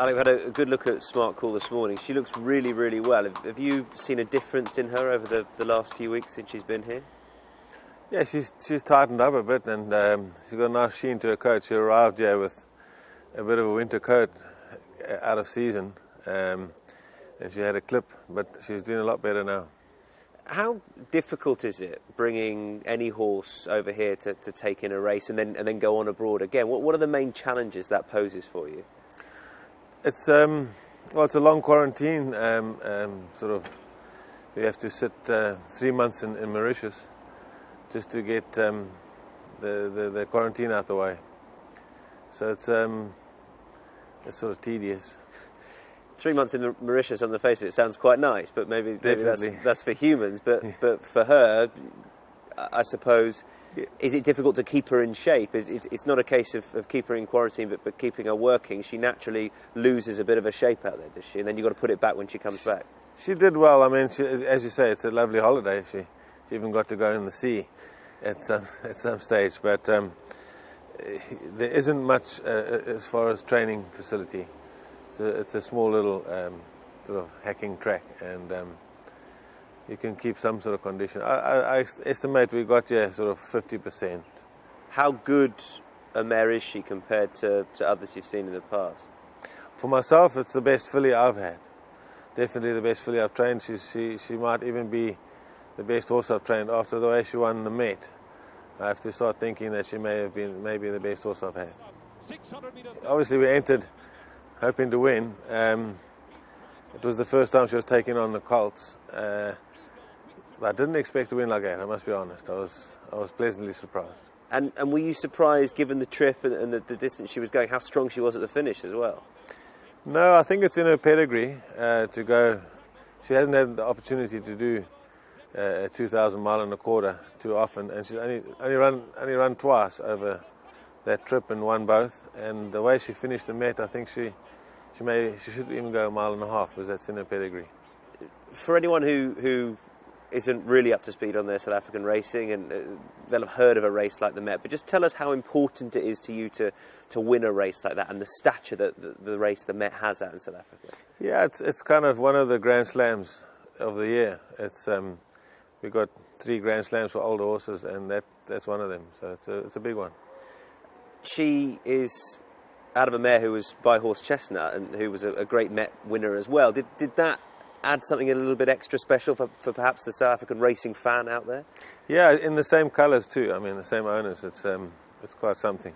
Alec, we had a good look at Smart Call this morning. She looks really, really well. Have you seen a difference in her over the last few weeks since she's been here? Yeah, she's tightened up a bit, and she's got a nice sheen to her coat. She arrived here with a bit of a winter coat out of season, and she had a clip, but she's doing a lot better now. How difficult is it bringing any horse over here to take in a race and then go on abroad again? What are the main challenges that poses for you? It's it's a long quarantine. Sort of, we have to sit 3 months in Mauritius just to get the quarantine out the way. So it's sort of tedious. 3 months in Mauritius, on the face of it, sounds quite nice, but maybe that's for humans. But for her, I suppose, is it difficult to keep her in shape? It's not a case of keeping her in quarantine, but keeping her working. She naturally loses a bit of her shape out there, does she? And then you've got to put it back when she comes back. She did well. I mean, as you say, it's a lovely holiday. She even got to go in the sea at some stage. But there isn't much as far as training facility. So it's a small little sort of hacking track, and you can keep some sort of condition. I estimate we got here sort of 50%. How good a mare is she compared to others you've seen in the past? For myself, it's the best filly I've had. Definitely the best filly I've trained. She might even be the best horse I've trained after the way she won the Met. I have to start thinking that she may have been maybe the best horse I've had. Obviously, we entered hoping to win. It was the first time she was taking on the Colts. I didn't expect to win like that, I must be honest. I was pleasantly surprised. And were you surprised, given the trip and the distance she was going, how strong she was at the finish as well? No, I think it's in her pedigree to go. She hasn't had the opportunity to do a 2,000 mile and a quarter too often, and she's only run twice over that trip and won both. And the way she finished the Met, I think she should even go a mile and a half, because that's in her pedigree. For anyone who isn't really up to speed on their South African racing, and they'll have heard of a race like the Met, but just tell us how important it is to you to win a race like that, and the stature that the race the Met has at in South Africa. Yeah, it's kind of one of the Grand Slams of the year. It's we've got 3 Grand Slams for older horses, and that's one of them. So it's a big one. She is out of a mare who was by horse Chestnut, and who was a great Met winner as well. Did that add something a little bit extra special for perhaps the South African racing fan out there? Yeah, in the same colours too. I mean, the same owners. It's quite something.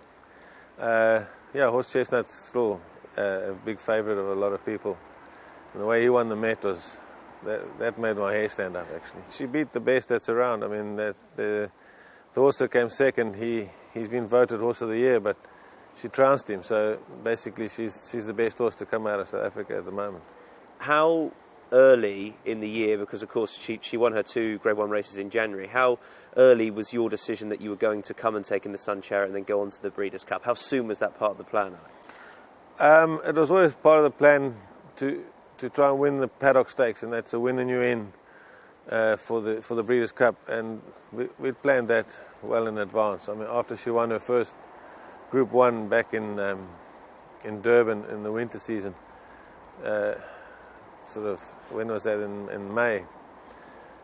Horse Chestnut's still a big favourite of a lot of people. And the way he won the Met was that made my hair stand up. Actually, she beat the best that's around. I mean, the horse that came second, he's been voted Horse of the Year, but she trounced him. So basically, she's the best horse to come out of South Africa at the moment. How early in the year, because of course she won her 2 Grade 1 races in January, how early was your decision that you were going to come and take in the Sun Chariot and then go on to the Breeders' Cup? How soon was that part of the plan? It was always part of the plan to try and win the Paddock Stakes, and that's a win and you in for the Breeders' Cup, and we'd planned that well in advance. I mean, after she won her first Group 1 back in Durban in the winter season, sort of, when was that, in May?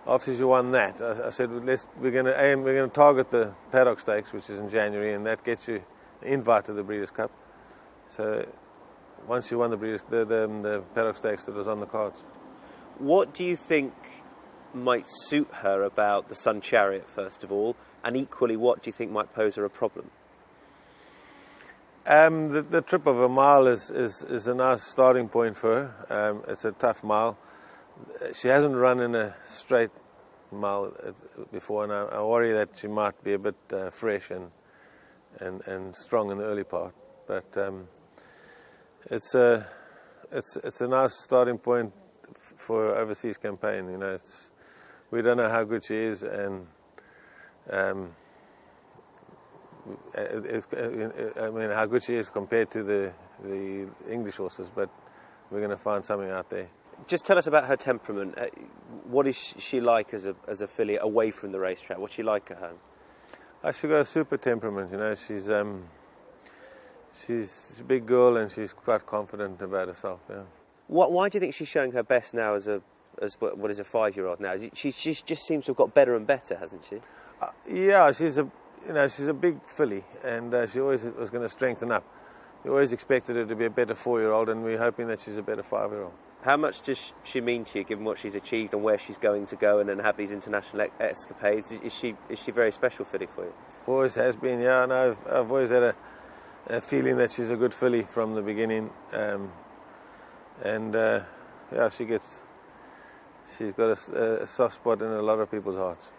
After she won that, I said, we're going to target the Paddock Stakes, which is in January, and that gets you an invite to the Breeders' Cup. So once she won the Paddock Stakes, that was on the cards. What do you think might suit her about the Sun Chariot, first of all, and equally, what do you think might pose her a problem? The trip of a mile is a nice starting point for her. It's a tough mile. She hasn't run in a straight mile before, and I worry that she might be a bit fresh and strong in the early part. But it's a nice starting point for an overseas campaign. You know, we don't know how good she is, and I mean, how good she is compared to the English horses, but we're going to find something out there. Just tell us about her temperament. What is she like as a filly away from the racetrack? What's she like at home? She's got a super temperament. You know, She's a big girl and she's quite confident about herself. Yeah. Why do you think she's showing her best now as what is a 5-year-old now? She just seems to have got better and better, hasn't she? Yeah, she's a big filly, and she always was going to strengthen up. We always expected her to be a better 4-year-old, and we're hoping that she's a better 5-year-old. How much does she mean to you, given what she's achieved and where she's going to go, and then have these international escapades? Is she a very special filly for you? Always has been, yeah. And I've always had a feeling that she's a good filly from the beginning, yeah, she's got a soft spot in a lot of people's hearts.